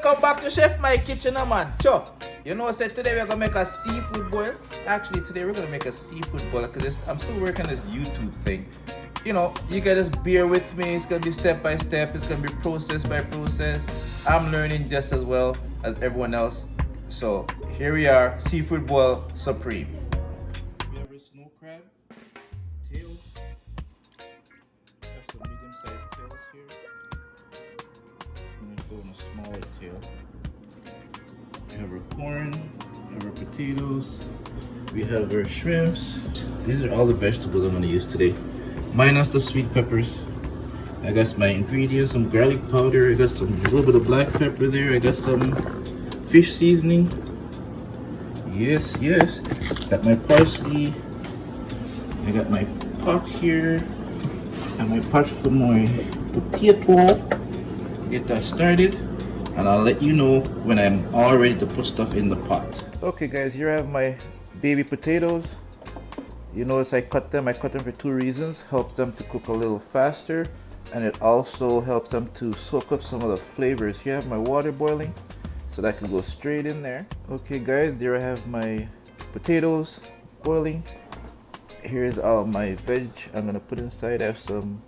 welcome back to Chef My Kitchen, man. Chuck, you know, said today we're gonna make a seafood boil. Actually, today we're gonna make a seafood boil because I'm still working on this YouTube thing. You know, you gotta just bear with me. It's gonna be step by step. It's gonna be process by process. I'm learning just as well as everyone else. So here we are, seafood boil supreme. We have a snow crab tails. Have some medium-sized tails here. I'm gonna go on a smaller tail. We have our corn, we have our potatoes, we have our shrimps. These are all the vegetables I'm gonna use today, minus the sweet peppers. I got my ingredients: some garlic powder, I got a little bit of black pepper there, I got some fish seasoning. Yes, yes. Got my parsley. I got my pot here, and my pot for my potato. Get that started, and I'll let you know when I'm all ready to put stuff in the pot. Okay guys, here I have my baby potatoes. You notice I cut them for two reasons: help them to cook a little faster, and it also helps them to soak up some of the flavors. Here I have my water boiling so that can go straight in there. Okay guys, there I have my potatoes boiling. Here's all my veg I'm gonna put inside. I have some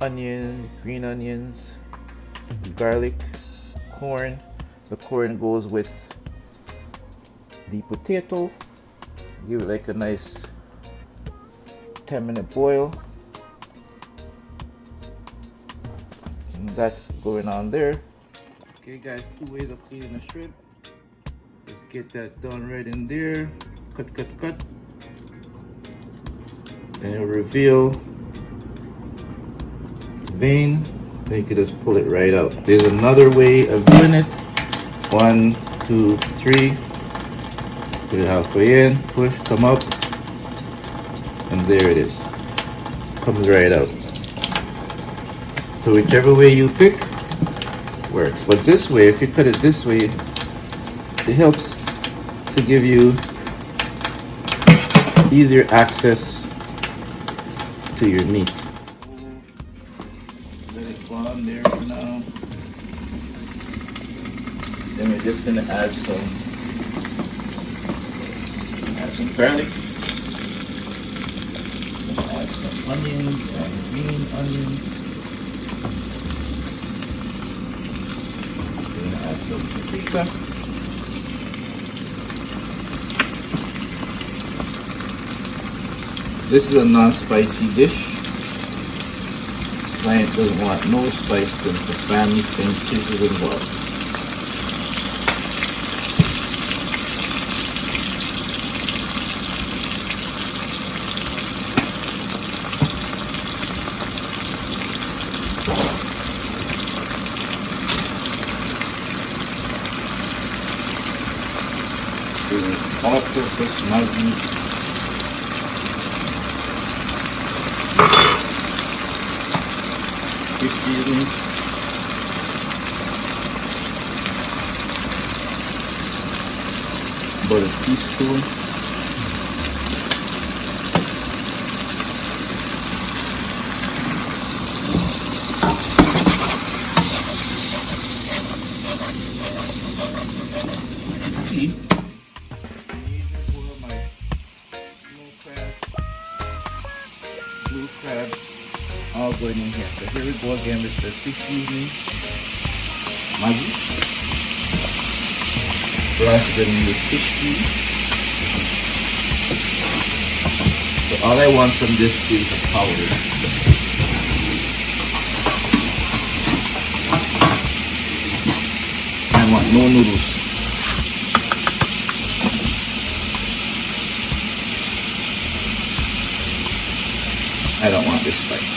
onions, green onions, garlic, corn. The corn goes with the potato. Give it like a nice 10-minute boil. And that's going on there. Okay guys, two ways of cleaning the shrimp. Let's get that done right in there. Cut, cut, cut. And it'll reveal the vein. Then you can just pull it right out. There's another way of doing it. 1, 2, 3. Put it halfway in, push, come up, and there it is. Comes right out. So whichever way you pick works. But this way, if you cut it this way, it helps to give you easier access to your meat. Let it go on there for now. Then we're just gonna add some garlic, add some onions and green onions. Then add some paprika. This is a non-spicy dish. Client doesn't want no spice since the family thing is involved. All-purpose Maggi, fish seasoning, about a teaspoon, blue crab, all going in here. So here we go again with the fish seasoning, Maggi. We're also going to use fish seasoning. So all I want from this is the powder. I want no noodles. I don't want this spice.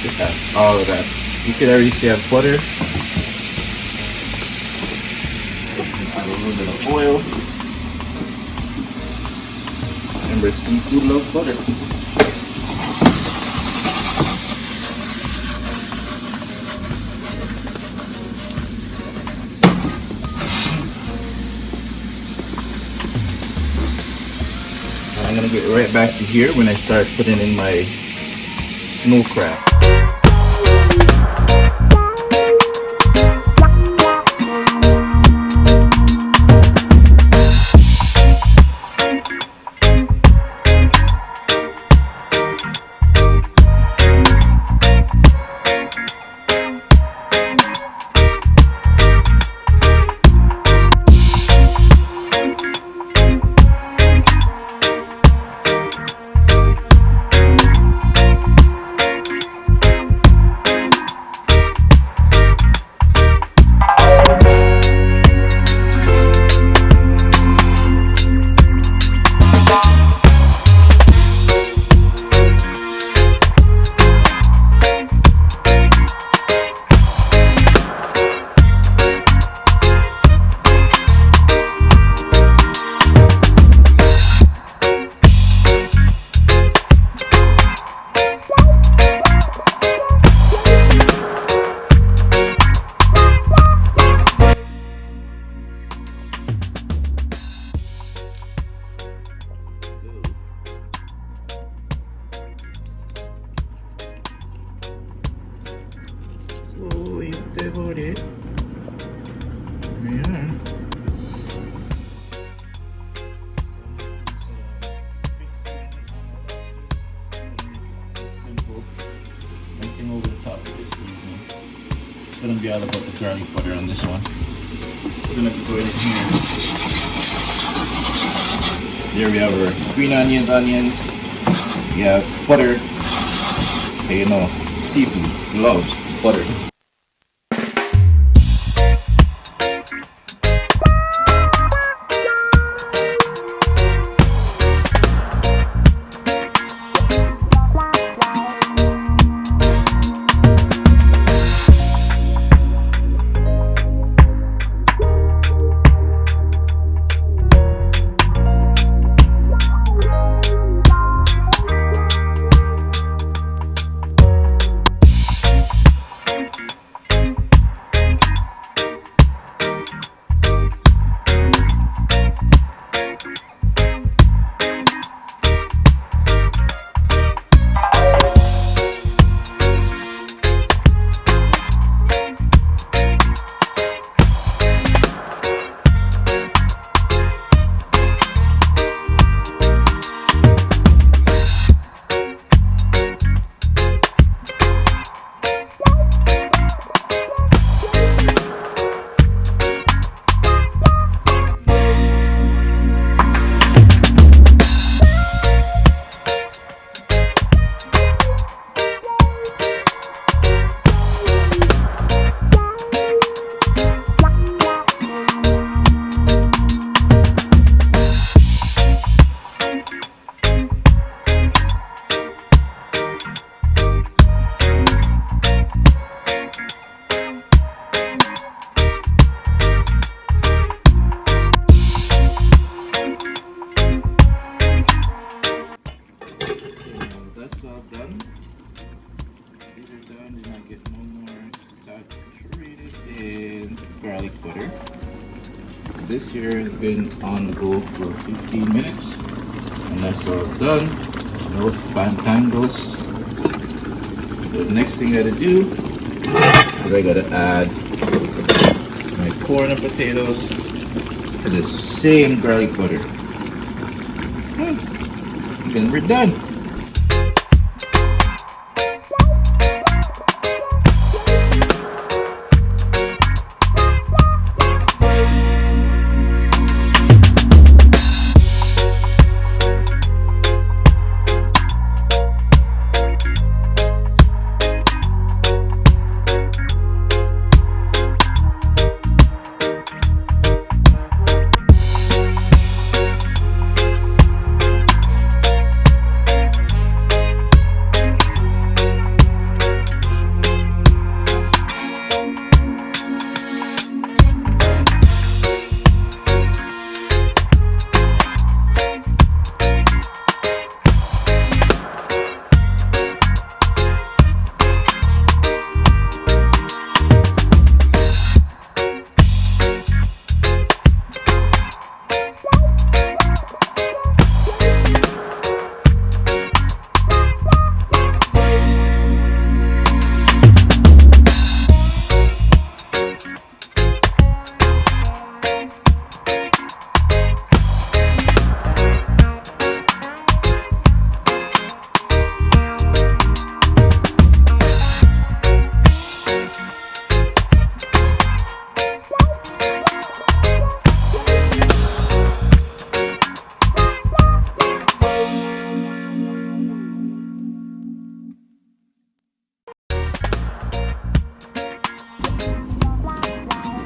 Just add all of that. You can already see I have butter. Add a little bit of oil. Remember, seafood loves butter. I'm gonna get right back to here when I start putting in my no crap. So about it. Yeah. Simple. Nothing over the top of this seasoning. It's gonna be all about the garlic butter on this one. We're gonna go in here. There we have our green onions. We have butter. Hey, you know, seafood loves butter. Garlic butter. This here has been on the go for 15 minutes and that's all done. No spantangles. The next thing I gotta do is I gotta add my corn and potatoes to the same garlic butter. Then we're done.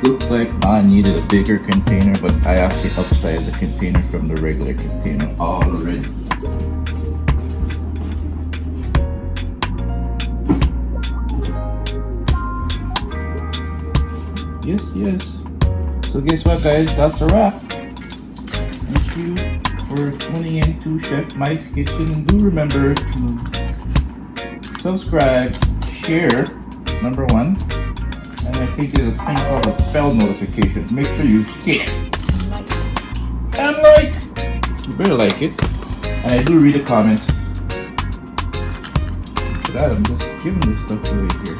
looks like I needed a bigger container, but I actually upsized the container from the regular container already. Yes, yes. So guess what, guys? That's a wrap. Thank you for tuning in to Chef Mike's Kitchen, and do remember to subscribe, share, number one, and I think there's a thing called a bell notification. Make sure you hit and like. You better like it. And I do read the comments. For that, I'm just giving this stuff away here.